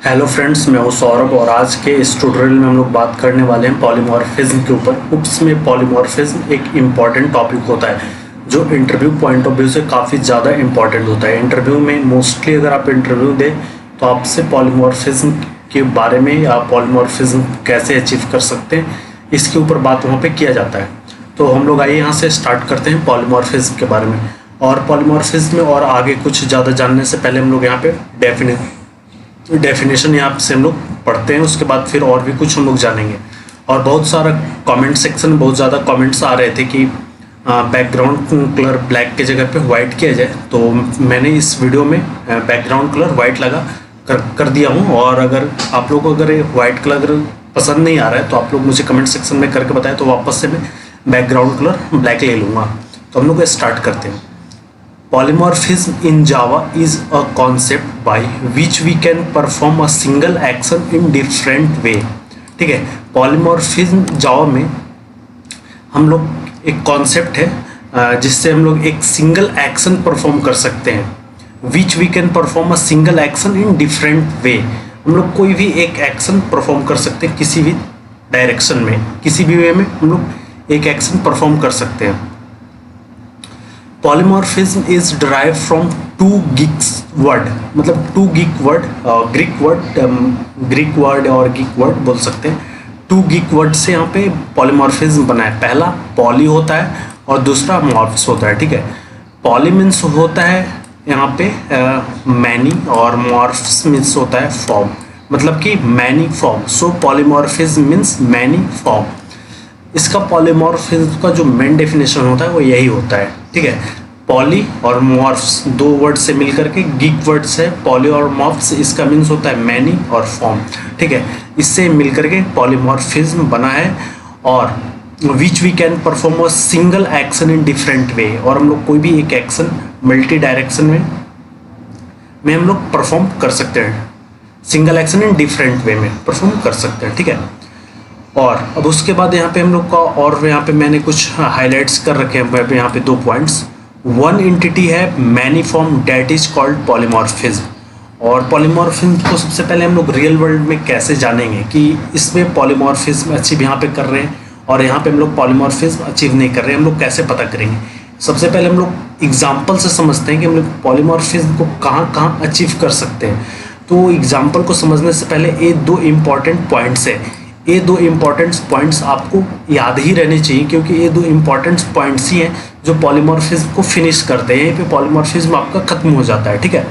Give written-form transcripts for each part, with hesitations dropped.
Hello friends, मैं हूं सौरभ और आज के इस ट्यूटोरियल में हम लोग बात करने वाले हैं पॉलीमॉर्फिज्म के ऊपर। बुक्स में पॉलीमॉर्फिज्म एक इम्पॉर्टेंट टॉपिक होता है जो इंटरव्यू पॉइंट ऑफ व्यू से काफ़ी ज़्यादा इम्पॉर्टेंट होता है। इंटरव्यू में मोस्टली अगर आप इंटरव्यू दें तो आपसे पॉलीमॉर्फिज्म के बारे में या पॉलीमॉर्फिज्म कैसे अचीव कर सकते हैं इसके ऊपर बात वहाँ पर किया जाता है। तो हम लोग आइए यहाँ से स्टार्ट करते हैं पॉलीमॉर्फिज्म के बारे में। और पॉलीमॉर्फिज्म में और आगे कुछ ज़्यादा जानने से पहले हम लोग यहाँ पे डेफिनेशन यहाँ से हम लोग पढ़ते हैं, उसके बाद फिर और भी कुछ हम लोग जानेंगे। और बहुत सारा कमेंट सेक्शन में बहुत ज़्यादा कमेंट्स आ रहे थे कि बैकग्राउंड कलर ब्लैक के जगह पे वाइट किया जाए, तो मैंने इस वीडियो में बैकग्राउंड कलर वाइट लगा कर दिया हूँ। और अगर आप लोग को अगर वाइट कलर पसंद नहीं आ रहा है तो आप लोग मुझे कमेंट सेक्शन में करके बताएं, तो वापस से मैं बैकग्राउंड कलर ब्लैक ले लूँगा। तो हम लोग स्टार्ट करते हैं। Polymorphism in Java is a concept by which we can perform a single action in different way। ठीक है, पॉलीमॉर्फिज्म जावा में हम लोग एक कॉन्सेप्ट है जिससे हम लोग एक सिंगल एक्शन परफॉर्म कर सकते हैं। Which we can perform a single action in different way. हम लोग कोई भी एक एक्शन परफॉर्म कर सकते हैं किसी भी डायरेक्शन में, किसी भी वे में हम लोग एक एक्शन परफॉर्म कर सकते हैं। Polymorphism is derive from two Greeks word, मतलब टू गिक वर्ड, ग्रीक वर्ड और गिक वर्ड बोल सकते हैं। टू गिक वर्ड से यहाँ पे पॉलीमॉर्फिज्म बना है। पहला पॉली होता है और दूसरा मॉर्फ्स होता है। ठीक है, पॉली मीन्स होता है यहाँ पे मैनी और मॉर्फ्स मीन्स होता है फॉर्म, मतलब कि मैनी फॉर्म। सो पॉलीमॉर्फिज्म मीन्स मैनी फॉर्म। इसका पॉलीमॉर्फिज्म का जो मेन डेफिनेशन होता है वो यही होता है। ठीक है, पॉली और मॉर्फ्स दो वर्ड से मिलकर के गिक वर्ड्स है। पॉली और मॉर्फ्स इसका मीन्स होता है मैनी और फॉर्म। ठीक है, इससे मिलकर के पॉलीमॉर्फिज्म बना है। और which we can perform a single action in different way. और हम लोग कोई भी एक एक्शन मल्टी डायरेक्शन में हम लोग परफॉर्म कर सकते हैं। सिंगल एक्शन इन डिफरेंट वे में परफॉर्म कर सकते हैं। ठीक है, और अब उसके बाद यहाँ पे हम लोग का और यहाँ पे मैंने कुछ हाईलाइट्स कर रखे हैं यहाँ पे दो पॉइंट्स। वन एंटिटी है many form that is called polymorphism. और पॉलीमॉर्फिज्म को सबसे पहले हम लोग रियल वर्ल्ड में कैसे जानेंगे कि इसमें पॉलीमॉर्फिज्म अचीव यहाँ पे कर रहे हैं और यहाँ पे हम लोग पॉलीमॉर्फिज्म अचीव नहीं कर रहे हैं, हम लोग कैसे पता करेंगे। सबसे पहले हम लोग एग्जाम्पल से समझते हैं कि हम लोग पॉलीमॉर्फिज्म को कहाँ कहाँ अचीव कर सकते हैं। तो एग्जाम्पल को समझने से पहले ये दो इम्पॉर्टेंट पॉइंट्स है। ये दो इम्पॉर्टेंट पॉइंट्स आपको याद ही रहने चाहिए, क्योंकि ये दो इम्पॉर्टेंट पॉइंट्स ही हैं जो पॉलीमॉर्फिज्म को फिनिश करते हैं। यहीं पे पॉलीमॉर्फिज्म आपका खत्म हो जाता है। ठीक है,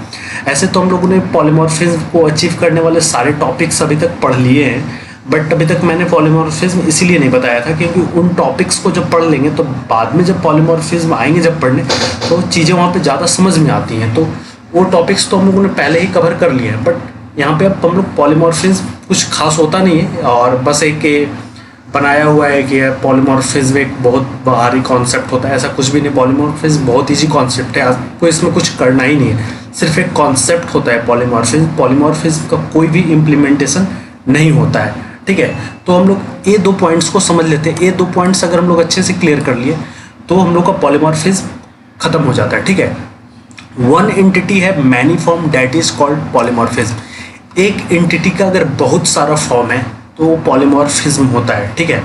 ऐसे तो हम लोगों ने पॉलीमॉर्फिज्म को अचीव करने वाले सारे टॉपिक्स अभी तक पढ़ लिए हैं, बट अभी तक मैंने पॉलीमॉर्फिज्म इसीलिए नहीं बताया था क्योंकि उन टॉपिक्स को जब पढ़ लेंगे तो बाद में जब पॉलीमॉर्फिज्म आएंगे जब पढ़ने तो चीज़ें वहाँ पर ज़्यादा समझ में आती हैं। तो वो टॉपिक्स तो हम लोगों ने पहले ही कवर कर लिए हैं, बट यहाँ पे अब हम लोग पॉलीमॉर्फिज्म कुछ खास होता नहीं है और बस एक बनाया हुआ है कि पॉलीमॉर्फिज्म एक बहुत भारी कॉन्सेप्ट होता है। ऐसा कुछ भी नहीं, पॉलीमॉर्फिज्म बहुत इजी कॉन्सेप्ट है, आपको इसमें कुछ करना ही नहीं है, सिर्फ एक कॉन्सेप्ट होता है पॉलीमॉर्फिज्म। पॉलीमॉर्फिज्म का कोई भी इम्प्लीमेंटेशन नहीं होता है। ठीक है, तो हम लोग ये दो पॉइंट्स को समझ लेते हैं। ये दो पॉइंट्स अगर हम लोग अच्छे से क्लियर कर लिए तो हम लोग का पॉलीमॉर्फिज्म खत्म हो जाता है। ठीक है, वन एंटिटी है many form that is called polymorphism. एक एंटिटी का अगर बहुत सारा फॉर्म है तो वो पॉलीमॉर्फिज्म होता है। ठीक है,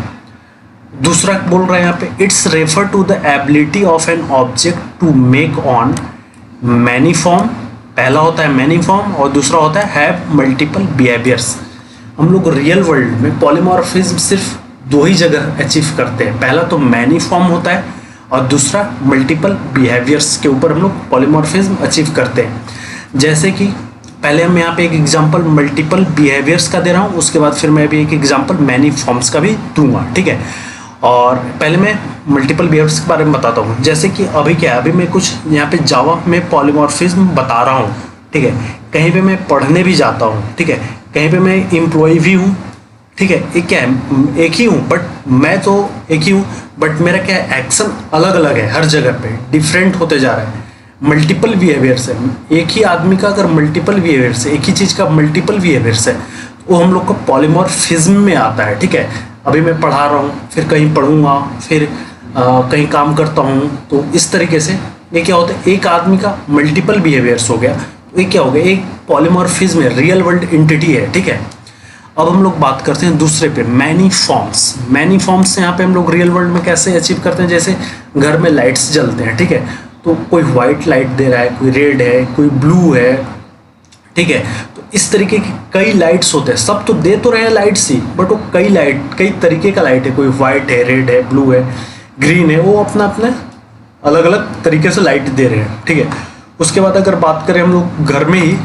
दूसरा बोल रहा है यहाँ पे it's refer to the ability of an object to make on many form. पहला होता है मैनी फॉर्म और दूसरा होता है हैव मल्टीपल बिहेवियर्स। हम लोग रियल वर्ल्ड में पॉलीमॉर्फिज्म सिर्फ दो ही जगह अचीव करते हैं। पहला तो मैनी फॉर्म होता है और दूसरा मल्टीपल बिहेवियर्स के ऊपर हम लोग पॉलीमॉर्फिज्म अचीव करते हैं। जैसे कि पहले हम यहाँ पे एक एग्जांपल मल्टीपल बिहेवियर्स का दे रहा हूँ, उसके बाद फिर मैं भी एक एग्जांपल मैनी फॉर्म्स का भी दूंगा। ठीक है, और पहले मैं मल्टीपल बिहेवियर्स के बारे में बताता हूँ। जैसे कि अभी क्या है, अभी मैं कुछ यहाँ पे जावा में पॉलीमॉर्फिज्म बता रहा हूँ। ठीक है, कहीं पे मैं पढ़ने भी जाता हूँ। ठीक है, कहीं पे मैं एम्प्लॉय भी हूँ। ठीक है, एक क्या है, एक ही हूँ बट मैं तो एक ही हूँ बट मेरा क्या है एक्शन अलग अलग है, हर जगह पे डिफरेंट होते जा रहा है। मल्टीपल बिहेवियर्स है, एक ही आदमी का अगर मल्टीपल बिहेवियर्स है, एक ही चीज़ का मल्टीपल बिहेवियर्स है, वो हम लोग को पॉलीमॉर्फिज्म में आता है। ठीक है, अभी मैं पढ़ा रहा हूँ, फिर कहीं पढ़ूंगा, फिर कहीं काम करता हूँ, तो इस तरीके से ये क्या होता है, एक आदमी का मल्टीपल बिहेवियर्स हो गया, ये क्या हो गया, एक पॉलीमॉर्फिज्म है, रियल वर्ल्ड एंटिटी है, ठीक है। अब हम लोग बात करते हैं दूसरे पे, मैनी फॉर्म्स। मैनी फॉर्म्स यहाँ पे हम लोग रियल वर्ल्ड में कैसे अचीव करते हैं, जैसे घर में लाइट्स जलते हैं, ठीक है, तो कोई व्हाइट लाइट दे रहा है, कोई रेड है, कोई ब्लू है, ठीक है। तो इस तरीके की कई लाइट्स होते हैं, सब तो दे तो रहे हैं लाइट्स ही, बट वो कई तरीके का लाइट है, कोई व्हाइट है, रेड है, ब्लू है, ग्रीन है, वो अपना अपना अलग अलग तरीके से लाइट दे रहे हैं, ठीक है। उसके बाद अगर बात करें हम लोग घर में ही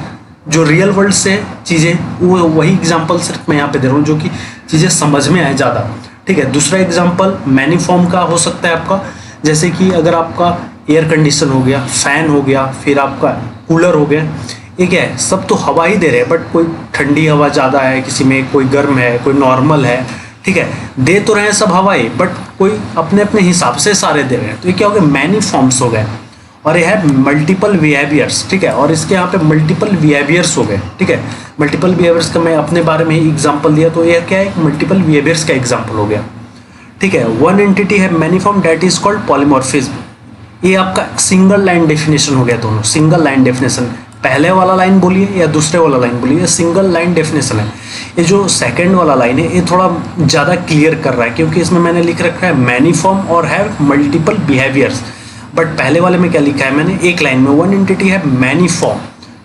जो रियल वर्ल्ड से चीज़ें, वो वही एग्जांपल सिर्फ मैं यहाँ पे दे रहा हूँ जो कि चीज़ें समझ में आए ज़्यादा, ठीक है। दूसरा एग्जांपल मैनी फॉर्म का हो सकता है आपका, जैसे कि अगर आपका एयर कंडीशन हो गया, फैन हो गया, फिर आपका कूलर हो गया, ये क्या है, सब तो हवा ही दे रहे हैं, बट कोई ठंडी हवा ज़्यादा है किसी में, कोई गर्म है, कोई नॉर्मल है, ठीक है, दे तो रहे हैं सब हवा ही, बट कोई अपने अपने हिसाब से सारे दे रहे हैं। तो ये क्या हो गया, मैनी फॉर्म्स हो गए। और ये है मल्टीपल बिहेवियर्स, ठीक है, और इसके यहाँ पे मल्टीपल बिहेवियर्स हो गए, ठीक है। मल्टीपल बिहेवियर्स का मैं अपने बारे में ही एग्जाम्पल दिया, तो यह क्या है, मल्टीपल बिहेवियर्स का एग्जाम्पल हो गया, ठीक है। वन एंटिटी है many form, that is called polymorphism. ये आपका सिंगल लाइन डेफिनेशन हो गया, दोनों सिंगल लाइन डेफिनेशन, पहले वाला लाइन बोलिए या दूसरे वाला लाइन बोलिए, सिंगल लाइन डेफिनेशन है। ये जो सेकंड वाला लाइन है ये थोड़ा ज़्यादा क्लियर कर रहा है, क्योंकि इसमें मैंने लिख रखा है मैनी फॉर्म और हैव मल्टीपल बिहेवियर्स, बट पहले वाले में क्या लिखा है मैंने, एक लाइन में वन एंटिटी है मैनी फॉर्म,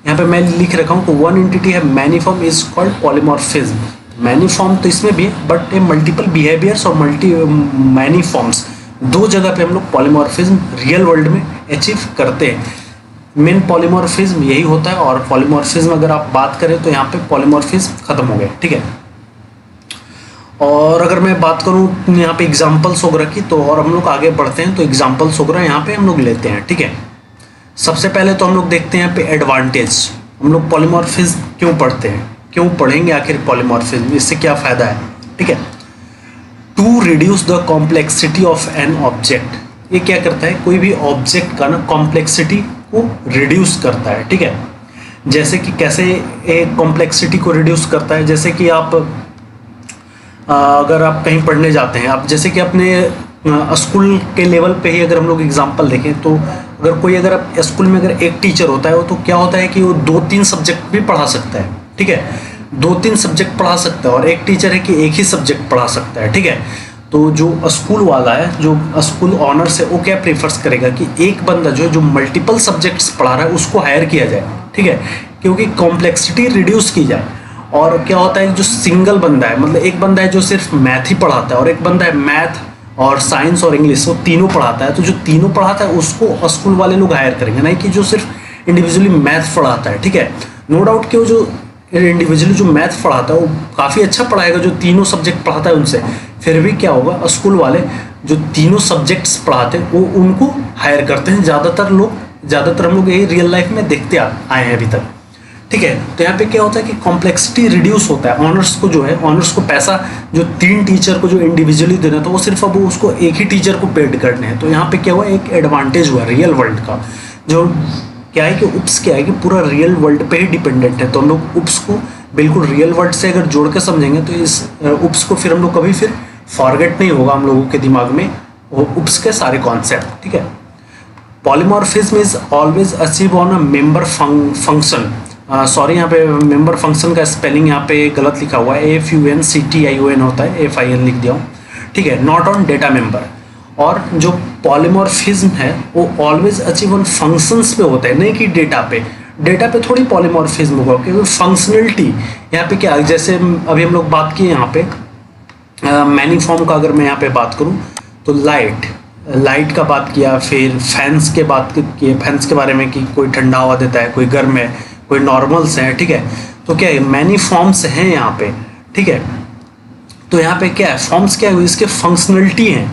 यहाँ पे मैं लिख रखा हूँ, तो वन एंटिटी है many form is called polymorphism. Many form तो इसमें भी है, बट ये मल्टीपल बिहेवियर्स और मैनी फॉर्म्स दो जगह पे हम लोग पॉलीमॉर्फिज्म रियल वर्ल्ड में अचीव करते हैं। मेन पॉलीमॉर्फिज्म यही होता है, और पॉलीमॉर्फिज्म अगर आप बात करें तो यहाँ पे पॉलीमॉर्फिज्म खत्म हो गए, ठीक है। और अगर मैं बात करूँ यहाँ पे एग्जाम्पल्स वगैरह की, तो और हम लोग आगे बढ़ते हैं तो एग्जाम्पल्स वगैरह यहाँ पे हम लोग लेते हैं, ठीक है। सबसे पहले तो हम लोग देखते हैं यहाँ पे एडवांटेज, हम लोग पॉलीमॉर्फिज्म क्यों पढ़ते हैं, क्यों पढ़ेंगे आखिर पॉलीमॉर्फिज्म, इससे क्या फ़ायदा है, ठीक है। To reduce the complexity of an object, ये क्या करता है, कोई भी ऑब्जेक्ट का ना कॉम्प्लेक्सिटी को रिड्यूस करता है, ठीक है। जैसे कि कैसे एक कॉम्प्लेक्सिटी को रिड्यूस करता है, जैसे कि आप अगर आप कहीं पढ़ने जाते हैं, आप जैसे कि अपने स्कूल के लेवल पे ही अगर हम लोग एग्जांपल देखें, तो अगर आप स्कूल में अगर एक टीचर होता है, वो तो क्या होता है कि वो 2-3 सब्जेक्ट भी पढ़ा सकता है, ठीक है, 2-3 सब्जेक्ट पढ़ा सकता है, और एक टीचर है कि एक ही सब्जेक्ट पढ़ा सकता है, ठीक है। तो जो स्कूल वाला है, जो स्कूल ऑनर्स है, वो क्या प्रेफर्स करेगा कि एक बंदा जो मल्टीपल सब्जेक्ट्स पढ़ा रहा है उसको हायर किया जाए, ठीक है, क्योंकि कॉम्प्लेक्सिटी रिड्यूस की जाए। और क्या होता है, जो सिंगल बंदा है, मतलब एक बंदा है जो सिर्फ मैथ ही पढ़ाता है, और एक बंदा है मैथ और साइंस और इंग्लिश, वो तीनों पढ़ाता है, तो जो तीनों पढ़ाता है उसको स्कूल वाले लोग हायर करेंगे, नहीं कि जो सिर्फ इंडिविजुअली मैथ पढ़ाता है, ठीक है। नो डाउट कि वो जो इंडिविजुअली जो मैथ पढ़ाता है वो काफ़ी अच्छा पढ़ाएगा, जो तीनों सब्जेक्ट पढ़ाता है उनसे, फिर भी क्या होगा, स्कूल वाले जो तीनों सब्जेक्ट्स पढ़ाते हैं वो उनको हायर करते हैं, ज़्यादातर हम लोग यही रियल लाइफ में देखते आए हैं अभी तक, ठीक है। तो यहाँ पे क्या होता है कि कॉम्प्लेक्सिटी रिड्यूस होता है, ऑनर्स को जो है, ऑनर्स को पैसा जो 3 टीचर को जो इंडिविजुअली देना था, वो सिर्फ अब उसको एक ही टीचर को पेड करने हैं। तो यहाँ पे क्या हुआ, एक एडवांटेज हुआ रियल वर्ल्ड का, जो क्या है कि UPS क्या है कि पूरा रियल वर्ल्ड पे ही डिपेंडेंट है। तो हम लोग UPS को बिल्कुल रियल वर्ल्ड से अगर जोड़ के समझेंगे तो इस UPS को फिर हम लोग कभी फिर फॉरगेट नहीं होगा हम लोगों के दिमाग में वो UPS के सारे कॉन्सेप्ट, ठीक है। Polymorphism is always achieve on a member function, sorry यहाँ पे मेंबर फंक्शन का स्पेलिंग यहाँ पे गलत लिखा हुआ है, FUNCTION होता है, FIN लिख दिया हूँ, ठीक है, नॉट ऑन डेटा मेंबर। और जो पॉलीमॉर्फिज्म है वो ऑलवेज अचीव ऑन फंक्शंस पे होता है, नहीं कि डेटा पे थोड़ी पॉलीमॉर्फिज्म होगा, क्योंकि फंक्शनलिटी यहाँ पे क्या, जैसे अभी हम लोग बात किए यहाँ पे मैनी फॉर्म का, अगर मैं यहाँ पे बात करूँ तो लाइट का बात किया, फिर फैंस के बात किए, फैंस के बारे में कि कोई ठंडा हवा देता है, कोई गर्म है, कोई नॉर्मल्स है, ठीक है। तो क्या है, मैनी फॉर्म्स हैं यहाँ पे, ठीक है। तो यहाँ पे क्या है, फॉर्म्स क्या है, इसके फंक्शनलिटी हैं,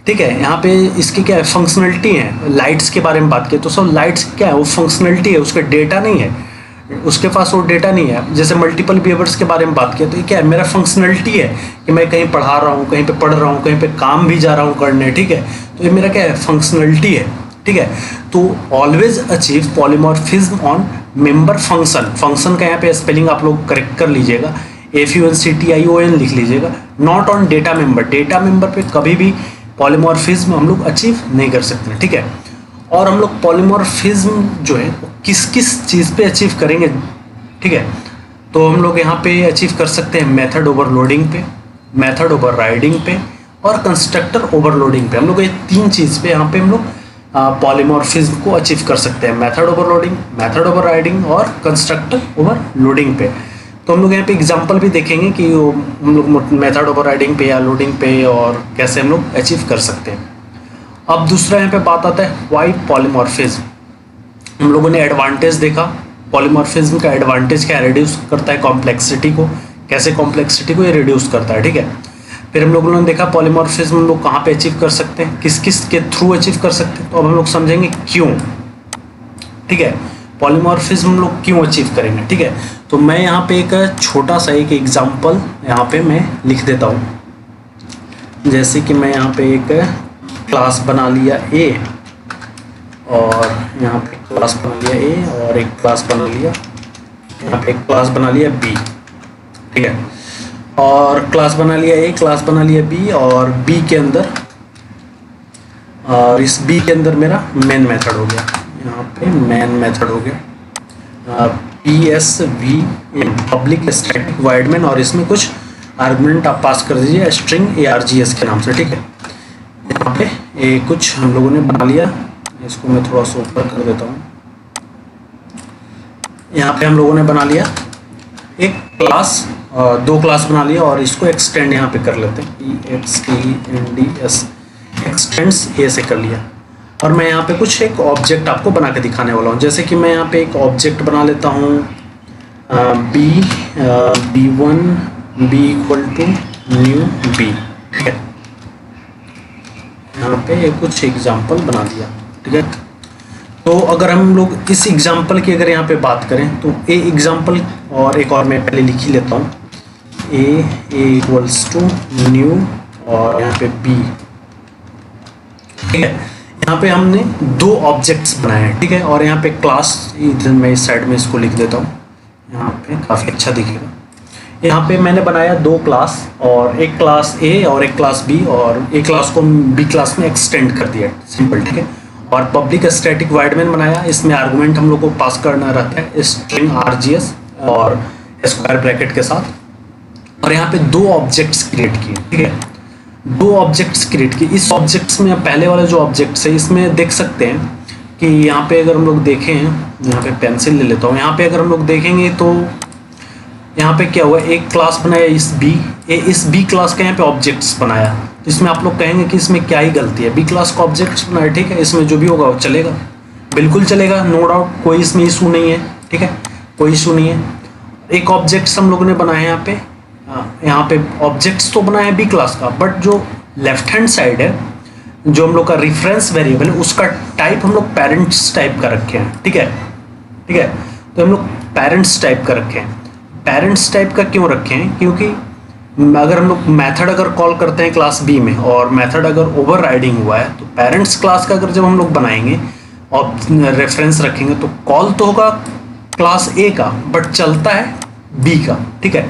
ठीक है। यहाँ पे इसकी क्या है, फंक्शनलिटी है। लाइट्स के बारे में बात की तो सब लाइट्स क्या है, वो फंक्शनलिटी है, उसका डेटा नहीं है, उसके पास वो डेटा नहीं है। जैसे मल्टीपल बिहेवियर्स के बारे में बात किया तो ये क्या है, मेरा फंक्शनलिटी है कि मैं कहीं पढ़ा रहा हूँ, कहीं पे पढ़ रहा हूँ, कहीं पे काम भी जा रहा हूँ करने, ठीक है। तो ये मेरा क्या है, फंक्शनलिटी है, ठीक है। तो always achieve polymorphism on member function का यहाँ पे स्पेलिंग आप लोग करेक्ट कर लीजिएगा, FUNCTION लिख लीजिएगा, नॉट ऑन डेटा मेंबर पे कभी भी पॉलीमॉर्फिज्म हम लोग अचीव नहीं कर सकते, ठीक है। और हम लोग पॉलीमॉर्फिज्म जो है वो किस किस चीज़ पे अचीव करेंगे, ठीक है। तो हम लोग यहाँ पे अचीव कर सकते हैं मेथड ओवरलोडिंग पे, मेथड ओवरराइडिंग पे और कंस्ट्रक्टर ओवरलोडिंग पे। हम लोग ये 3 चीज़ पे यहाँ पे हम लोग पॉलीमॉर्फिज्म को अचीव कर सकते हैं, मेथड ओवरलोडिंग, मेथड ओवरराइडिंग और कंस्ट्रक्टर ओवरलोडिंग पे। तो हम लोग यहाँ पे एग्जांपल भी देखेंगे कि हम लोग मेथड ओवरराइडिंग पे या लोडिंग पे और कैसे हम लोग अचीव कर सकते हैं। अब दूसरा यहाँ पे बात आता है वाई पॉलीमॉर्फिज्म। हम लोगों ने एडवांटेज देखा, पॉलीमॉर्फिज्म का एडवांटेज क्या है, रिड्यूस करता है कॉम्प्लेक्सिटी को, कैसे कॉम्प्लेक्सिटी को ये रिड्यूस करता है, ठीक है। फिर हम लोगों ने देखा पॉलीमॉर्फिज्म हम लोग कहाँ पे अचीव कर सकते हैं, किस किस के थ्रू अचीव कर सकते हैं। तो अब हम लोग समझेंगे क्यों, ठीक है, पॉलीमॉर्फिज्म हम लोग क्यों अचीव करेंगे, ठीक है। तो मैं यहाँ पे एक छोटा सा एक एग्जाम्पल यहाँ पे मैं लिख देता हूँ। जैसे कि मैं यहाँ पे एक क्लास बना लिया ए और यहाँ पे क्लास बना लिया ए और एक क्लास बना लिया, यहाँ पे एक क्लास बना लिया बी, ठीक है। और क्लास बना लिया ए, क्लास बना लिया बी और बी के अंदर, और इस बी के अंदर मेरा मेन मेथड हो गया, यहाँ पे मेन मेथड हो गया PSV public static void main, और इसमें कुछ आर्गुमेंट आप पास कर दीजिए स्ट्रिंग ARGS के नाम से, ठीक है। यहाँ पे ये कुछ हम लोगों ने बना लिया, इसको मैं थोड़ा सा ऊपर कर देता हूँ। यहाँ पे हम लोगों ने बना लिया एक क्लास, 2 क्लास बना लिया और इसको एक्सटेंड यहाँ पे कर लेते हैं EXTENDS, एक्सटेंड्स ए से कर लिया। और मैं यहाँ पे कुछ एक ऑब्जेक्ट आपको बना के दिखाने वाला हूँ। जैसे कि मैं यहाँ पे एक ऑब्जेक्ट बना लेता हूँ B1 B equal to new B, ठीक है। यहाँ पे कुछ एग्जाम्पल बना दिया, ठीक है। तो अगर हम लोग इस एग्जाम्पल की अगर यहाँ पे बात करें तो ए एग्जाम्पल, और एक और मैं पहले लिख ही लेता हूँ, ए इक्वल्स टू न्यू और यहाँ पे बी, ठीक है। यहाँ पे हमने 2 ऑब्जेक्ट्स बनाए हैं, ठीक है। और यहाँ पे क्लास, इधर मैं इस साइड में इसको लिख देता हूँ, यहाँ पे काफ़ी अच्छा दिखेगा। यहाँ पे मैंने बनाया 2 क्लास, और एक क्लास ए और एक क्लास बी, और एक क्लास को बी क्लास में एक्सटेंड कर दिया, सिंपल, ठीक है। और पब्लिक स्टैटिक वॉइड मेन बनाया, इसमें आर्गुमेंट हम लोग को पास करना रहता है स्ट्रिंग RGS और स्क्वायर ब्रैकेट के साथ। और यहाँ पे 2 ऑब्जेक्ट्स क्रिएट किए, ठीक है, 2 ऑब्जेक्ट्स क्रिएट किए। इस ऑब्जेक्ट्स में पहले वाले जो ऑब्जेक्ट्स है इसमें देख सकते हैं कि यहाँ पे अगर हम लोग देखें, यहाँ पे पेंसिल ले लेता हूँ, यहाँ पे अगर हम लोग देखेंगे तो यहाँ पे क्या हुआ, एक क्लास बनाया इस बी क्लास का यहाँ पे ऑब्जेक्ट्स बनाया। तो इसमें आप लोग कहेंगे कि इसमें क्या ही गलती है, बी क्लास का ऑब्जेक्ट्स बनाया, ठीक है, इसमें जो भी होगा वो चलेगा, बिल्कुल चलेगा, नो डाउट, कोई इसमें इशू नहीं है, ठीक है, कोई इशू नहीं है। एक ऑब्जेक्ट्स हम लोगों ने बनाए यहाँ पे ऑब्जेक्ट्स तो बनाए बी क्लास का, बट जो लेफ्ट हैंड साइड है, जो हम लोग का रेफरेंस वेरिएबल है, उसका टाइप हम लोग पेरेंट्स टाइप का रखे हैं, ठीक है, ठीक है। तो हम लोग पेरेंट्स टाइप का रखे हैं। पेरेंट्स टाइप का क्यों रखे हैं, क्योंकि अगर हम लोग मेथड अगर कॉल करते हैं क्लास बी में और मेथड अगर ओवरराइडिंग हुआ है, तो पेरेंट्स क्लास का अगर जब हम लोग बनाएंगे और रेफरेंस रखेंगे तो कॉल तो होगा क्लास ए का, बट चलता है बी का, ठीक है।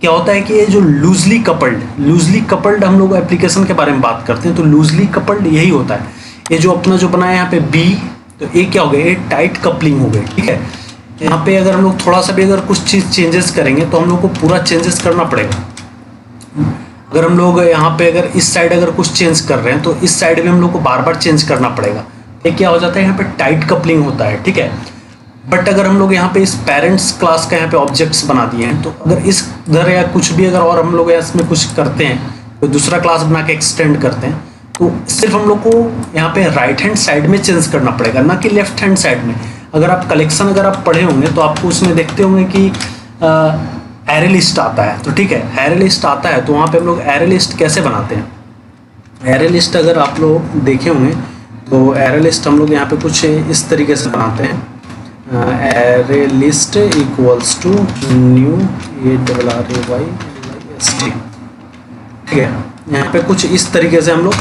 क्या होता है कि ये जो लूजली कपल्ड हम लोग एप्लीकेशन के बारे में बात करते हैं, तो लूजली कपल्ड यही होता है। ये जो अपना जो बनाया यहाँ पे बी, तो ये क्या हो गया, ये टाइट कपलिंग हो गई, ठीक है। यहाँ पे अगर हम लोग थोड़ा सा भी अगर कुछ चीज़ चेंजेस करेंगे तो हम लोग को पूरा चेंजेस करना पड़ेगा। अगर हम लोग यहाँ पे अगर इस साइड अगर कुछ चेंज कर रहे हैं तो इस साइड भी हम लोग को बार बार चेंज करना पड़ेगा। ये क्या हो जाता है, यहाँ पे टाइट कपलिंग होता है, ठीक है। बट अगर हम लोग यहाँ पे इस पेरेंट्स क्लास का यहाँ पे ऑब्जेक्ट्स बना दिए हैं, तो अगर इस इधर या कुछ भी अगर और हम लोग इसमें कुछ करते हैं, तो दूसरा क्लास बना के एक्सटेंड करते हैं, तो सिर्फ हम लोग को यहाँ पे राइट हैंड साइड में चेंज करना पड़ेगा, ना कि लेफ्ट हैंड साइड में। अगर आप कलेक्शन अगर आप पढ़े होंगे तो आपको उसमें देखते होंगे कि एरे लिस्ट आता है, तो ठीक है, एरे लिस्ट आता है, तो वहाँ पे हम लोग एरे लिस्ट कैसे बनाते हैं। एरे लिस्ट अगर आप लोग देखे होंगे तो एरे लिस्ट हम लोग यहाँ पे कुछ इस तरीके से बनाते हैं, array list equals to new ARRAYLIST, ठीक है। यहाँ पे कुछ इस तरीके से हम लोग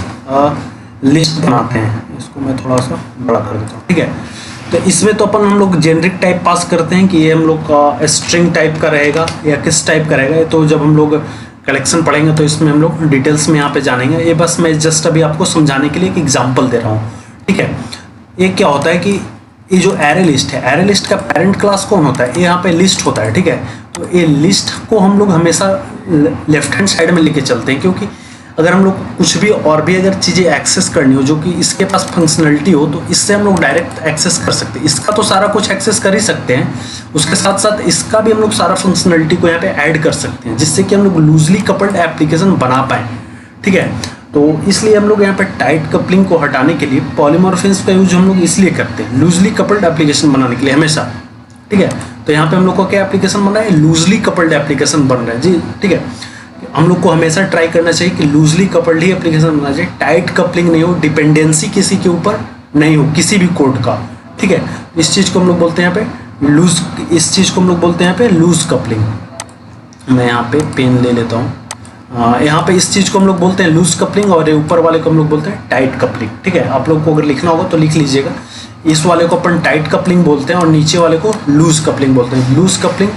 लिस्ट बनाते हैं। इसको मैं थोड़ा सा बड़ा कर देता हूँ, ठीक है। तो इसमें तो अपन हम लोग जेनरिक टाइप पास करते हैं कि ये हम लोग का स्ट्रिंग टाइप का रहेगा या किस टाइप का रहेगा, तो जब हम लोग कलेक्शन पढ़ेंगे तो इसमें हम लोग डिटेल्स में यहाँ पे जानेंगे। ये बस मैं जस्ट अभी आपको समझाने के लिए एक एग्जांपल दे रहा हूँ, ठीक है। ये क्या होता है कि ये जो एरे लिस्ट है, एरे लिस्ट का पेरेंट क्लास कौन होता है, ये यहाँ पे लिस्ट होता है, ठीक है। तो ये लिस्ट को हम लोग हमेशा लेफ्ट हैंड साइड में लेके चलते हैं, क्योंकि अगर हम लोग कुछ भी और भी अगर चीज़ें एक्सेस करनी हो जो कि इसके पास फंक्शनलिटी हो, तो इससे हम लोग डायरेक्ट एक्सेस कर सकते हैं। इसका तो सारा कुछ एक्सेस कर ही सकते हैं, उसके साथ साथ इसका भी हम लोग सारा फंक्शनलिटी को यहाँ पे ऐड कर सकते हैं, जिससे कि हम लोग लूजली कपल्ड एप्लीकेशन बना पाएँ, ठीक है। तो इसलिए हम लोग यहाँ पे टाइट कपलिंग को हटाने के लिए पॉलीमॉर्फिज्म का यूज हम लोग इसलिए करते हैं, लूजली कपल्ड एप्लीकेशन बनाने के लिए हमेशा, ठीक है। तो यहाँ पे हम लोग को क्या एप्लीकेशन बन रहा है, लूजली कपल्ड एप्लीकेशन बन रहा है जी, ठीक है। हम लोग को हमेशा ट्राई करना चाहिए कि लूजली कपल्ड ही एप्लीकेशन बनना चाहिए, टाइट कपलिंग नहीं हो, डिपेंडेंसी किसी के ऊपर नहीं हो किसी भी कोड का, ठीक है। इस चीज़ को हम लोग बोलते हैं यहाँ पे लूज, इस चीज़ को हम लोग बोलते हैं यहाँ पे लूज कपलिंग। मैं यहाँ पे पेन ले लेता हूँ। यहाँ पे इस चीज़ को हम लोग बोलते हैं लूज कपलिंग, और ऊपर वाले को हम लोग बोलते हैं टाइट कपलिंग, ठीक है। आप लोग को अगर लिखना होगा तो लिख लीजिएगा, इस वाले को अपन टाइट कपलिंग बोलते हैं और नीचे वाले को लूज कपलिंग बोलते हैं। लूज कपलिंग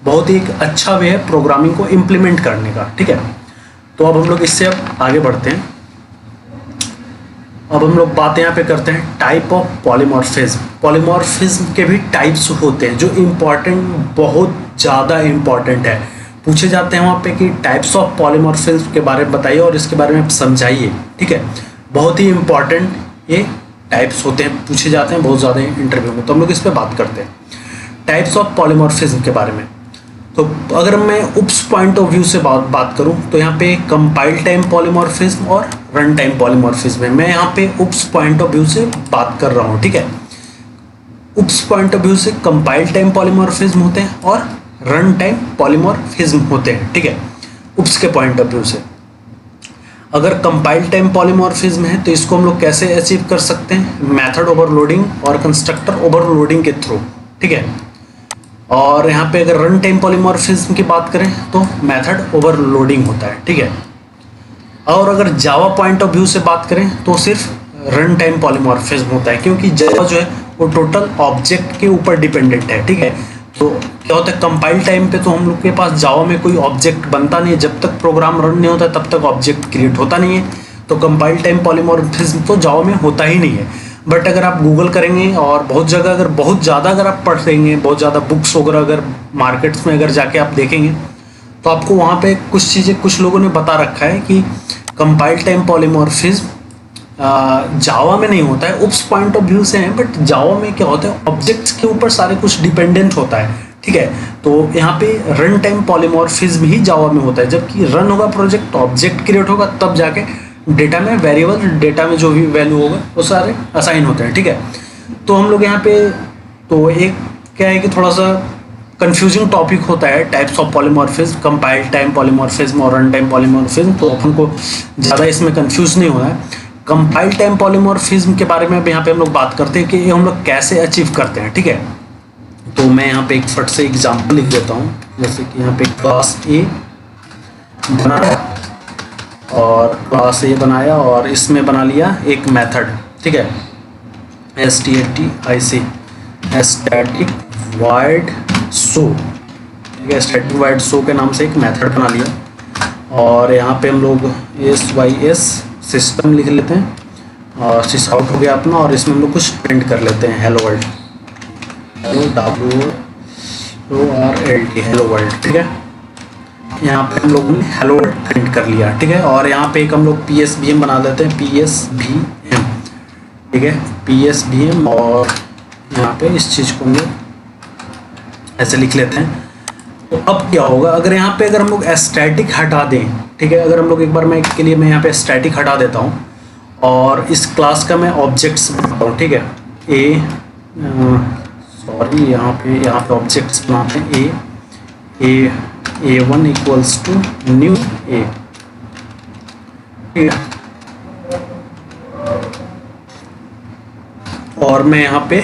बहुत ही एक अच्छा वे है प्रोग्रामिंग को इम्प्लीमेंट करने का, ठीक है। तो अब हम लोग इससे अब आगे बढ़ते हैं। अब हम लोग बात यहाँ पे करते हैं टाइप ऑफ पॉलीमॉर्फिज्म। पॉलीमॉर्फिज्म के भी टाइप्स होते हैं जो इम्पॉर्टेंट, बहुत ज़्यादा इम्पॉर्टेंट है, पूछे जाते हैं वहाँ पे कि टाइप्स ऑफ पॉलीमॉर्फिज्म के बारे में बताइए और इसके बारे में समझाइए, ठीक है। बहुत ही इम्पॉर्टेंट ये टाइप्स होते हैं, पूछे जाते हैं बहुत ज़्यादा इंटरव्यू में, तो हम लोग इस पर बात करते हैं टाइप्स ऑफ पॉलीमॉर्फिज्म के बारे में। तो अगर मैं उप्स पॉइंट ऑफ व्यू से बात करूं तो यहाँ पे कंपाइल टाइम पॉलीमॉर्फिज्म और रन टाइम पॉलीमॉर्फिज्म है। मैं यहाँ पे उप्स पॉइंट ऑफ व्यू से बात कर रहा हूँ, ठीक है। उप्स पॉइंट ऑफ व्यू से कंपाइल टाइम पॉलीमॉर्फिज्म होते हैं और रन टाइम पॉलीमॉर्फिज्म होते हैं, ठीक है। उप्स के पॉइंट ऑफ व्यू से अगर कंपाइल टाइम पॉलीमॉर्फिज्म है तो इसको हम लोग कैसे अचीव कर सकते हैं, मेथड ओवरलोडिंग और कंस्ट्रक्टर ओवरलोडिंग के थ्रू, ठीक है। और यहाँ पे अगर रन टाइम पॉलीमॉर्फिज्म की बात करें तो मेथड ओवरलोडिंग होता है, ठीक है। और अगर जावा पॉइंट ऑफ व्यू से बात करें तो सिर्फ रन टाइम पॉलीमॉर्फिज्म होता है, क्योंकि जावा जो है वो टोटल ऑब्जेक्ट के ऊपर डिपेंडेंट है, ठीक है। तो क्या होता है कंपाइल टाइम पे तो हम लोग के पास जावा में कोई ऑब्जेक्ट बनता नहीं है, जब तक प्रोग्राम रन नहीं होता तब तक ऑब्जेक्ट क्रिएट होता नहीं है। तो कंपाइल टाइम पॉलीमॉर्फिज्म तो जावा में होता ही नहीं है। बट अगर आप गूगल करेंगे और बहुत जगह अगर बहुत ज़्यादा अगर आप पढ़ेंगे, बहुत ज़्यादा बुक्स वगैरह अगर मार्केट्स में अगर जाके आप देखेंगे तो आपको वहाँ पे कुछ चीज़ें कुछ लोगों ने बता रखा है कि कंपाइल टाइम पॉलीमॉर्फिज्म जावा में नहीं होता है, उप्स पॉइंट ऑफ व्यू से है। बट जावा में क्या होता है ऑब्जेक्ट्स के ऊपर सारे कुछ डिपेंडेंट होता है, ठीक है। तो यहाँ पे रन टाइम पॉलीमॉर्फिज्म ही जावा में होता है, जबकि रन होगा प्रोजेक्ट, ऑब्जेक्ट क्रिएट होगा, तब जाके डेटा में वेरिएबल, डेटा में जो भी वैल्यू होगा वो सारे असाइन होते हैं, ठीक है। तो हम लोग यहाँ पे तो एक क्या है कि थोड़ा सा कंफ्यूजिंग टॉपिक होता है types of polymorphism, compile time polymorphism और रन टाइम पॉलीमॉर्फिज्म, तो अपन को ज़्यादा इसमें कंफ्यूज नहीं होना है। कंपाइल टाइम पॉलीमॉर्फिज्म के बारे में अब यहाँ पे हम लोग बात करते हैं कि ये हम लोग कैसे अचीव करते हैं, ठीक है। तो मैं यहाँ पे एक फट से एग्जाम्पल लिख देता हूँ, जैसे कि यहाँ पे क्लास ए बनाया और क्लास ए बनाया और इसमें बना लिया एक मेथड, ठीक है, STATIC स्टैटिक वाइड शो, ठीक है। स्टैटिक वाइड शो के नाम से एक मेथड बना लिया और यहाँ पे हम लोग SYS सिस्टम लिख लेते हैं और सिस आउट हो गया अपना, और इसमें हम लोग कुछ प्रिंट कर लेते हैं hello world, WORLD hello world, ठीक है। यहाँ पे हम लोगों ने हेलो वर्ल्ड प्रिंट कर लिया, ठीक है। और यहाँ पे एक हम लोग PSVM बना देते हैं, PSVM, ठीक है, PSVM, और यहाँ पे इस चीज़ को हम लोग ऐसे लिख लेते हैं। तो अब क्या होगा अगर यहाँ पे अगर हम लोग स्टैटिक हटा दें, ठीक है। अगर हम लोग एक बार मैं के लिए मैं यहाँ पे स्टैटिक हटा देता हूँ और इस क्लास का मैं ऑब्जेक्ट्स बनाता हूँ, ठीक है। यहाँ पे ऑब्जेक्ट्स बनाते हैं A1 equals to new A, ठीक है। और मैं यहाँ पे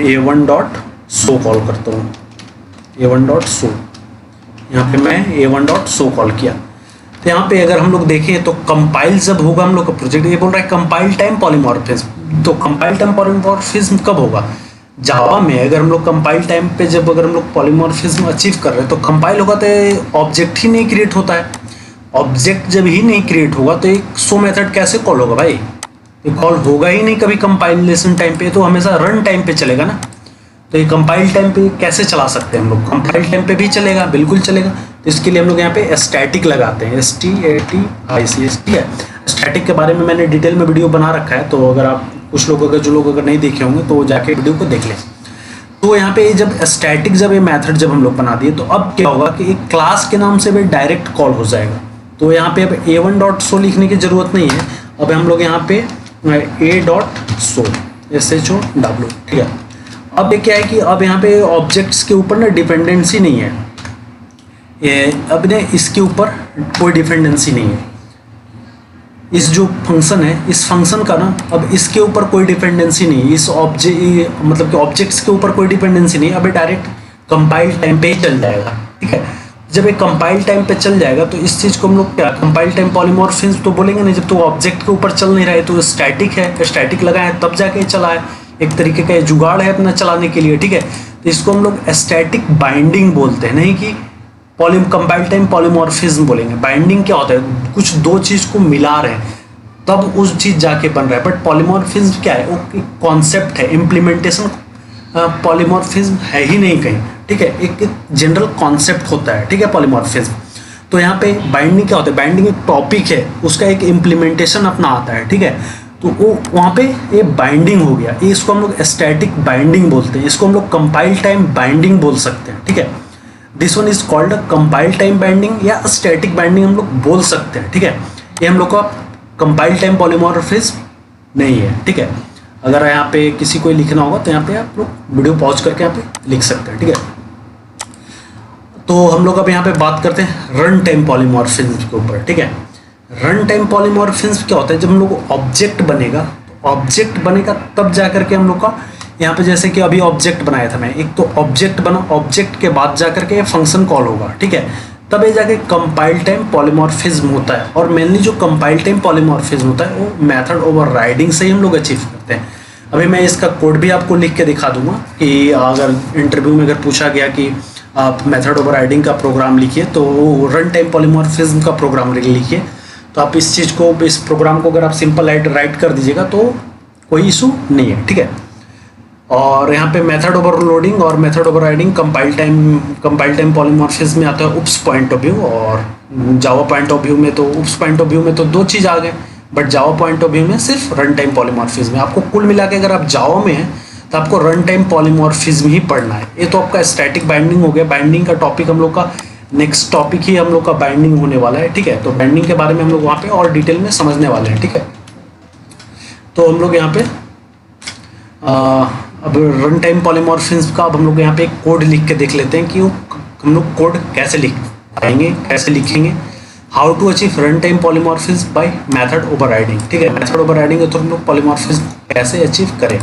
A1 डॉट शो कॉल करता हूँ, A1 डॉट शो, यहाँ पे मैं A1 डॉट शो कॉल किया। तो यहाँ पे अगर हम लोग देखें तो कंपाइल जब होगा हम लोग का प्रोजेक्ट, ये बोल रहा है कंपाइल टाइम पॉलीमॉर्फिज्म, तो कंपाइल टाइम पॉलीमॉर्फिज्म कब होगा, जावा में अगर हम लोग कंपाइल टाइम पे जब अगर हम लोग पॉलीमॉर्फिज्म अचीव कर रहे हैं तो कंपाइल होगा तो ऑब्जेक्ट ही नहीं क्रिएट होता है। ऑब्जेक्ट जब ही नहीं क्रिएट होगा तो एक शो मेथड कैसे कॉल होगा भाई, ये कॉल होगा ही नहीं कभी कंपाइलेशन टाइम पे, तो हमेशा रन टाइम पे चलेगा ना। तो ये कंपाइल टाइम पे कैसे चला सकते हैं हम लोग? कंपाइल टाइम पे भी चलेगा, बिल्कुल चलेगा। तो इसके लिए हम लोग यहाँ पे स्टैटिक लगाते हैं, STATIC है। स्टैटिक के बारे में मैंने डिटेल में वीडियो बना रखा है, तो अगर आप कुछ लोग अगर जो लोग अगर नहीं देखे होंगे तो जाके वीडियो को देख लें। तो यहाँ पे जब स्टैटिक जब ये मेथड जब हम लोग बना दिए, तो अब क्या होगा कि एक क्लास के नाम से भी डायरेक्ट कॉल हो जाएगा। तो यहाँ पे अब a1.show लिखने की जरूरत नहीं है। अब हम लोग यहाँ पे a.show SHOW, ठीक है। अब ये क्या है कि अब यहाँ पे ऑब्जेक्ट्स के ऊपर ना डिपेंडेंसी नहीं है, ये अब ने इसके ऊपर कोई डिपेंडेंसी नहीं है। इस जो फंक्शन है, इस फंक्शन का ना अब इसके ऊपर कोई डिपेंडेंसी नहीं है, इस ऑब्जेक्ट मतलब कि ऑब्जेक्ट्स के ऊपर कोई डिपेंडेंसी नहीं है। अब डायरेक्ट कंपाइल टाइम पे ही चल जाएगा, ठीक है। जब एक कंपाइल टाइम पे चल जाएगा तो इस चीज़ को हम लोग क्या कंपाइल टाइम पॉलीमॉर्फिज्म तो बोलेंगे नहीं, जब तो ऑब्जेक्ट के ऊपर चल नहीं रहा है। तो स्टैटिक है, स्टैटिक लगाए तब जाके चला है, एक तरीके का जुगाड़ है अपना चलाने के लिए, ठीक है। तो इसको हम लोग स्टैटिक बाइंडिंग बोलते हैं, नहीं कि कंपाइल टाइम पॉलीमॉर्फिज्म बोलेंगे। बाइंडिंग क्या होता है? कुछ दो चीज़ को मिला रहे हैं तब उस चीज़ जाके बन रहा है। बट पॉलीमॉर्फिज्म क्या है? वो एक कॉन्सेप्ट है, इम्प्लीमेंटेशन पॉलीमॉर्फिज्म है ही नहीं कहीं, ठीक है। एक जनरल कॉन्सेप्ट होता है, ठीक है, पॉलीमॉर्फिज्म। तो यहाँ पे बाइंडिंग क्या होता है? बाइंडिंग एक टॉपिक है, उसका एक इम्प्लीमेंटेशन अपना आता है, ठीक है। तो वो वहाँ पे ये बाइंडिंग हो गया, ये इसको हम लोग स्टैटिक बाइंडिंग बोलते हैं। इसको हम लोग कंपाइल टाइम बाइंडिंग बोल सकते हैं, ठीक है। This one is called compile time binding या स्टैटिक बाइंडिंग हम लोग बोल सकते हैं, ठीक है। ये हम लोग का कंपाइल टाइम पॉलीमॉर्फिज्म नहीं है, ठीक है। अगर यहाँ पे किसी को लिखना होगा तो यहाँ पे आप लोग वीडियो पॉज करके यहाँ पे लिख सकते हैं, ठीक है। तो हम लोग अब यहाँ पे बात करते हैं रन टाइम पॉलीमॉर्फिज्म के ऊपर, ठीक है। रन टाइम पॉलीमॉर्फिज्म क्या होता है? जब हम लोग ऑब्जेक्ट बनेगा, तो ऑब्जेक्ट बनेगा तब जा करके हम लोग का यहाँ पे जैसे कि अभी ऑब्जेक्ट बनाया था मैं, एक तो ऑब्जेक्ट बना, ऑब्जेक्ट के बाद जा करके फंक्शन कॉल होगा, ठीक है। तब ये जाके कंपाइल टाइम पॉलीमॉर्फिज्म होता है। और मेनली जो कंपाइल टाइम पॉलीमॉर्फिज्म होता है वो मेथड ओवरराइडिंग से ही हम लोग अचीव करते हैं। अभी मैं इसका कोड भी आपको लिख के दिखा दूंगा कि अगर इंटरव्यू में अगर पूछा गया कि आप मेथड ओवरराइडिंग का प्रोग्राम लिखिए, तो रन टाइम पॉलीमॉर्फिज्म का प्रोग्राम लिखिए, तो आप इस चीज़ को, इस प्रोग्राम को अगर आप सिंपल राइट कर दीजिएगा तो कोई इशू नहीं है, ठीक है। और यहाँ पे मेथड ओवरलोडिंग और method overriding compile time polymorphism में आता है उप्स पॉइंट ऑफ व्यू, और जावा पॉइंट ऑफ व्यू में तो उप्स पॉइंट ऑफ व्यू में तो दो चीज़ आ गए, but Java point of view में सिर्फ रन टाइम पॉलीमॉर्फिज्म है। आपको कुल मिला के अगर आप जावा में हैं तो आपको रन टाइम पॉलीमॉर्फिज्म ही पढ़ना है। ये तो आपका स्टैटिक बाइंडिंग हो गया। बाइंडिंग का टॉपिक हम लोग का नेक्स्ट टॉपिक ही हम लोग का बाइंडिंग होने वाला है, ठीक है। तो बाइंडिंग के बारे में हम लोग वहाँ पे और डिटेल में समझने वाले हैं, ठीक है। तो हम लोग यहाँ पे अब रन टाइम पॉलीमॉर्फिज्म का अब हम लोग यहाँ पे एक कोड लिख के देख लेते हैं कि वो हम लोग कोड कैसे लिख पाएंगे, कैसे लिखेंगे। How to achieve run time polymorphism by method overriding, ठीक है। मेथड ओवरराइडिंग है तो हम लोग पॉलीमॉर्फिज्म कैसे अचीव करें,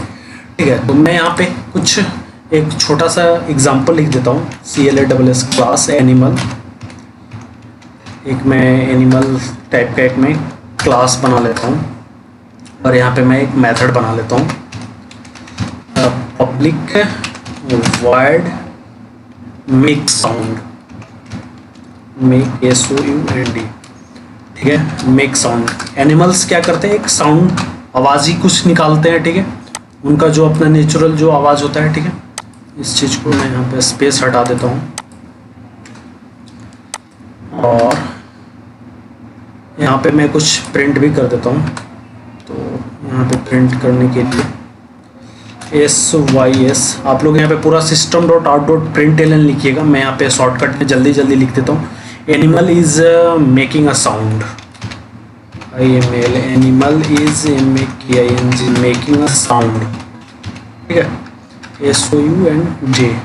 ठीक है। तो मैं यहाँ पे कुछ एक छोटा सा एग्जांपल लिख देता हूँ। CLASS क्लास एनिमल, एक मैं एनिमल टाइप का एक मैं क्लास बना लेता हूँ, और यहाँ पे मैं एक मेथड बना लेता हूँ, public void make sound, make SOUND, ठीक है। मेक साउंड, एनिमल्स क्या करते हैं? एक साउंड, आवाज़ ही कुछ निकालते हैं, ठीक है। उनका जो अपना नेचुरल जो आवाज़ होता है, ठीक है। इस चीज़ को मैं यहाँ पे स्पेस हटा देता हूँ, और यहाँ पे मैं कुछ प्रिंट भी कर देता हूँ। तो यहाँ पे प्रिंट करने के लिए SYS, आप लोग यहाँ पे पूरा system.out.println लिखिएगा। मैं यहाँ पे शॉर्टकट में जल्दी लिख देता हूँ। Animal is making a sound, IML, animal is making a sound, ठीक है। SOUND,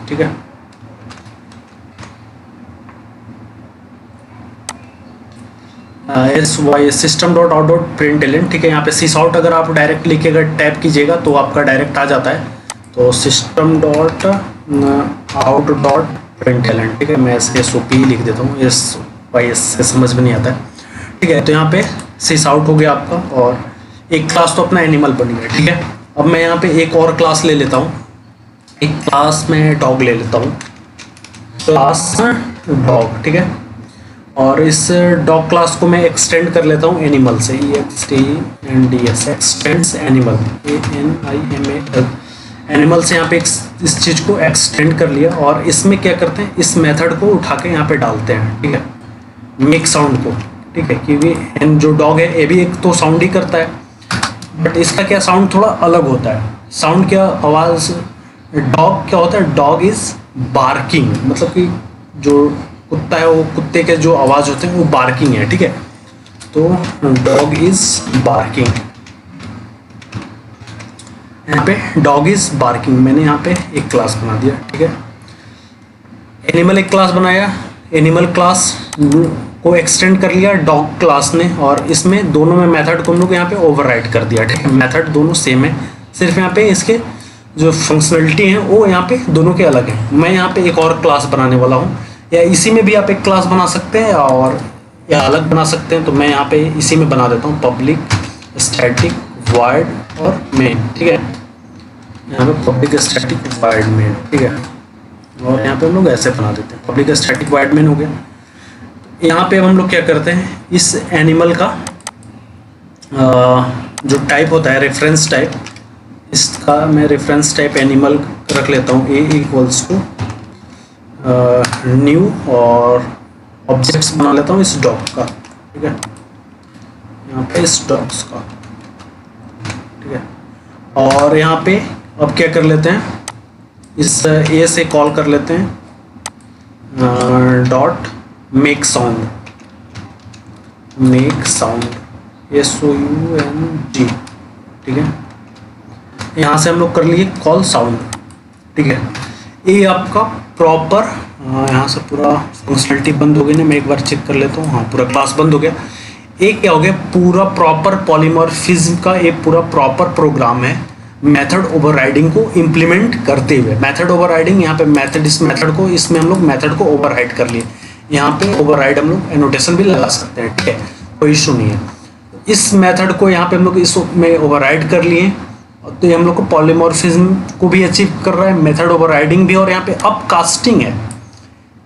ठीक है। SYS system.out.println, ठीक है। यहाँ पे sysout अगर आप डायरेक्ट लिखिएगा, टैप कीजिएगा तो आपका डायरेक्ट आ जाता है। तो system.out.println, ठीक है। मैं SOP लिख देता हूँ, SYS से समझ में नहीं आता है, ठीक है। तो यहाँ पे sysout हो गया आपका, और एक क्लास तो अपना एनिमल बन गया, ठीक है। अब मैं यहाँ पे एक और क्लास ले लेता हूँ, एक क्लास में डॉग ले लेता हूँ, क्लास डॉग, ठीक है। और इस डॉग क्लास को मैं एक्सटेंड कर लेता हूँ एनिमल से, EXTENDS, x tends animal, ANIMAL, animal से यहाँ पे इस चीज़ को एक्सटेंड कर लिया। और इसमें क्या करते हैं, इस मेथड को उठा के यहाँ पे डालते हैं, ठीक है, मेक साउंड को, ठीक है, क्योंकि जो डॉग है ये भी एक तो साउंड ही करता है, बट इसका क्या साउंड थोड़ा अलग होता है। साउंड क्या, आवाज़, डॉग क्या होता है, डॉग इज़ बार्किंग, मतलब कि जो कुत्ता है वो कुत्ते के जो आवाज़ होते हैं वो बार्किंग है, ठीक है। तो डॉग इज़ बार्किंग, यहाँ पे डॉग इज़ बार्किंग मैंने यहाँ पे एक क्लास बना दिया, ठीक है। एनिमल एक क्लास बनाया, एनिमल क्लास को एक्सटेंड कर लिया डॉग क्लास ने, और इसमें दोनों में मेथड को हम लोग यहाँ पे ओवरराइड कर दिया, ठीक है। मेथड दोनों सेम है, सिर्फ यहाँ पे इसके जो फंक्शनलिटी हैं वो यहाँ पे दोनों के अलग हैं। मैं यहाँ पे एक और क्लास बनाने वाला हूँ, या इसी में भी आप एक क्लास बना सकते हैं और या अलग बना सकते हैं। तो मैं यहाँ पे इसी में बना देता हूँ, पब्लिक स्टैटिक वॉइड और मेन, ठीक है। यहाँ पे पब्लिक स्टैटिक वॉइड मेन, ठीक है, और यहाँ पे हम लोग ऐसे बना देते हैं, पब्लिक स्टैटिक वॉइड मेन हो गया। यहाँ पे हम लोग क्या करते हैं, इस एनिमल का जो टाइप होता है रेफरेंस टाइप, इसका मैं रेफरेंस टाइप एनिमल रख लेता हूँ, A = न्यू, और ऑब्जेक्ट्स बना लेता हूँ इस डॉग का, ठीक है, यहाँ पे इस डॉग्स का, ठीक है। और यहाँ पे अब क्या कर लेते हैं, इस A से कॉल कर लेते हैं dot make sound, make sound SOUND, ठीक है। यहाँ से हम लोग कर लिए कॉल साउंड, ठीक है। ये आपका प्रॉपर, यहाँ से पूरा फंक्शनलिटी बंद हो गई ना, मैं एक बार चेक कर लेता हूँ, हाँ पूरा क्लास बंद हो गया। एक क्या हो गया, पूरा प्रॉपर पॉलीमॉर्फिज्म का एक पूरा प्रॉपर प्रोग्राम है मेथड ओवरराइडिंग को इम्प्लीमेंट करते हुए। मेथड ओवरराइडिंग, यहाँ पे मेथड, इस मेथड को, इसमें हम लोग मेथड को ओवरराइड कर लिए। यहाँ पे ओवरराइड हम लोग एनोटेशन भी लगा सकते हैं, ठीक है, कोई इशू नहीं है। इस मेथड को यहाँ पे हम लोग इसमें ओवरराइड कर लिए, तो ये हम लोग को पॉलीमॉर्फिज्म को भी अचीव कर रहा है, मेथड ओवरराइडिंग भी, और यहाँ पे अपकास्टिंग है।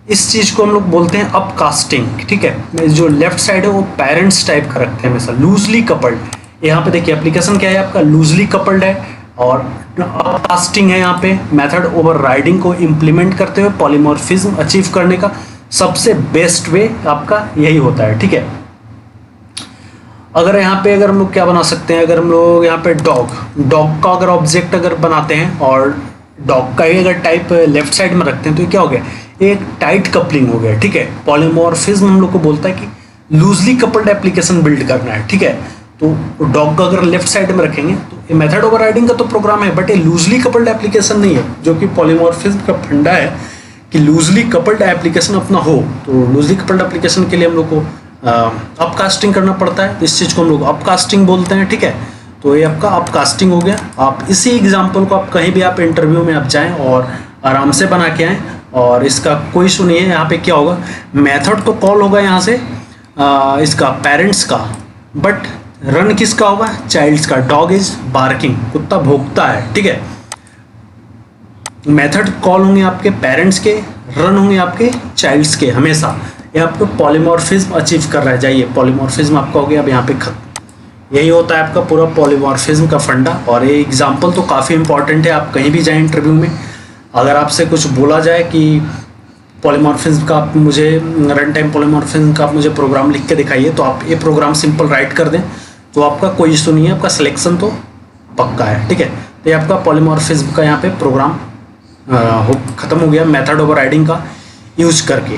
इस चीज़ को हम लोग बोलते हैं अपकास्टिंग, ठीक है। जो लेफ्ट साइड है वो पेरेंट्स टाइप का रखते हैं हमेशा, लूजली कपल्ड। यहाँ पे देखिए एप्लीकेशन क्या है आपका, लूजली कपल्ड है, और अपकास्टिंग है। यहाँ पे मेथड ओवरराइडिंग को इम्प्लीमेंट करते हुए पॉलीमॉर्फिज्म अचीव करने का सबसे बेस्ट वे आपका यही होता है, ठीक है। अगर यहाँ पे अगर हम लोग क्या बना सकते हैं, अगर हम लोग यहाँ पे डॉग का अगर ऑब्जेक्ट अगर बनाते हैं और डॉग का ही अगर टाइप लेफ्ट साइड में रखते हैं, तो ये क्या हो गया, एक टाइट कपलिंग हो गया, ठीक है। पॉलीमॉर्फिज्म हम लोग को बोलता है कि लूजली कपल्ड एप्लीकेशन बिल्ड करना है, ठीक है। तो डॉग का अगर लेफ्ट साइड में रखेंगे तो ये मेथड ओवरराइडिंग का तो प्रोग्राम है, बट ये लूजली कपल्ड एप्लीकेशन नहीं है, जो कि पॉलीमॉर्फिज्म का फंडा है कि लूजली कपल्ड एप्लीकेशन अपना हो। तो लूजली कपल्ड एप्लीकेशन के लिए हम लोग को अपकास्टिंग करना पड़ता है, इस चीज़ को हम लोग अपकास्टिंग बोलते हैं, ठीक है। तो ये आपका अपकास्टिंग हो गया। आप इसी एग्जाम्पल को आप कहीं भी आप इंटरव्यू में आप जाएं और आराम से बना के आएँ, और इसका कोई इशू नहीं है। यहाँ पे क्या होगा, मेथड तो कॉल होगा यहाँ से इसका पेरेंट्स का, बट रन किसका होगा, चाइल्ड्स का। डॉग इज बार्किंग, कुत्ता भौंकता है, ठीक है। मेथड कॉल होंगे आपके पेरेंट्स के, रन होंगे आपके चाइल्ड्स के हमेशा। ये आपको पॉलीमॉर्फिज्म अचीव कर रहा है। जाइए, पॉलीमॉर्फिज्म आपका हो गया, अब यहाँ पे खत्म। यही होता है आपका पूरा पॉलीमॉर्फिज्म का फंडा। और ये एग्जाम्पल तो काफ़ी इंपॉर्टेंट है, आप कहीं भी जाएँ इंटरव्यू में, अगर आपसे कुछ बोला जाए कि पॉलीमॉर्फिज्म का आप मुझे रन टाइम पॉलीमॉर्फिज्म का आप मुझे प्रोग्राम लिख के दिखाइए, तो आप ये प्रोग्राम सिंपल राइट कर दें तो आपका कोई इशू नहीं है, आपका सिलेक्शन तो पक्का है, ठीक है। तो ये आपका पॉलीमॉर्फिज्म का यहाँ पे प्रोग्राम ख़त्म हो गया मेथड ओवरराइडिंग का यूज करके।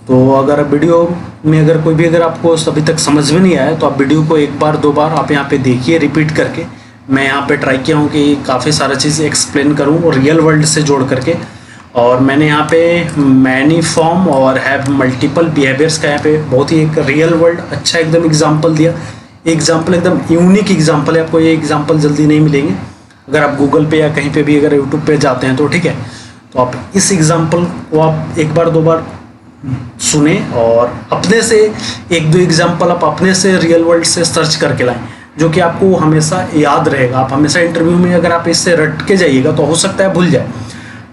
तो अगर वीडियो में अगर कोई भी अगर आपको अभी तक समझ में नहीं आया, तो आप वीडियो को एक बार दो बार आप यहाँ पे देखिए रिपीट करके। मैं यहाँ पे ट्राई किया हूँ कि काफ़ी सारा चीज़ एक्सप्लेन करूँ और रियल वर्ल्ड से जोड़ करके। और मैंने यहाँ पे मैनी फॉर्म और हैव मल्टीपल बिहेवियर्स का यहाँ पे बहुत ही एक रियल वर्ल्ड अच्छा एकदम एग्जाम्पल दिया। एग्जाम्पल एकदम यूनिक एग्जाम्पल है, आपको ये एग्जाम्पल जल्दी नहीं मिलेंगे अगर आप गूगल पे या कहीं पे भी अगर यूट्यूब पे जाते हैं तो, ठीक है। तो आप इस एग्जाम्पल को आप एक बार दो बार सुने और अपने से एक दो एग्जाम्पल आप अपने से रियल वर्ल्ड से सर्च करके लाएं, जो कि आपको हमेशा याद रहेगा। आप हमेशा इंटरव्यू में अगर आप इससे रट के जाइएगा तो हो सकता है भूल जाए,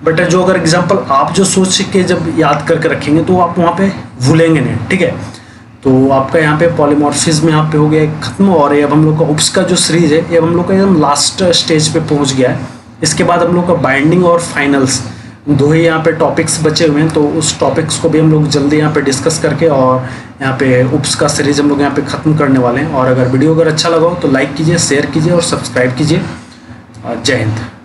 बट जो अगर एग्जाम्पल आप जो सोच के जब याद करके रखेंगे तो आप वहाँ पे भूलेंगे नहीं, ठीक है। तो आपका यहाँ पे पॉलीमॉर्फिज्म यहाँ पे हो गया खत्म। और ये अब हम लोग का उप्स का जो सीरीज है ये अब हम लोग का एकदम लास्ट स्टेज पे पहुँच गया है। इसके बाद हम लोग का बाइंडिंग और फाइनल्स दो ही यहाँ पे टॉपिक्स बचे हुए हैं, तो उस टॉपिक्स को भी हम लोग जल्दी यहाँ पे डिस्कस करके और यहाँ पे उप्स का सीरीज हम लोग यहाँ पे ख़त्म करने वाले हैं। और अगर वीडियो अगर अच्छा लगा हो तो लाइक कीजिए, शेयर कीजिए और सब्सक्राइब कीजिए। जय हिंद।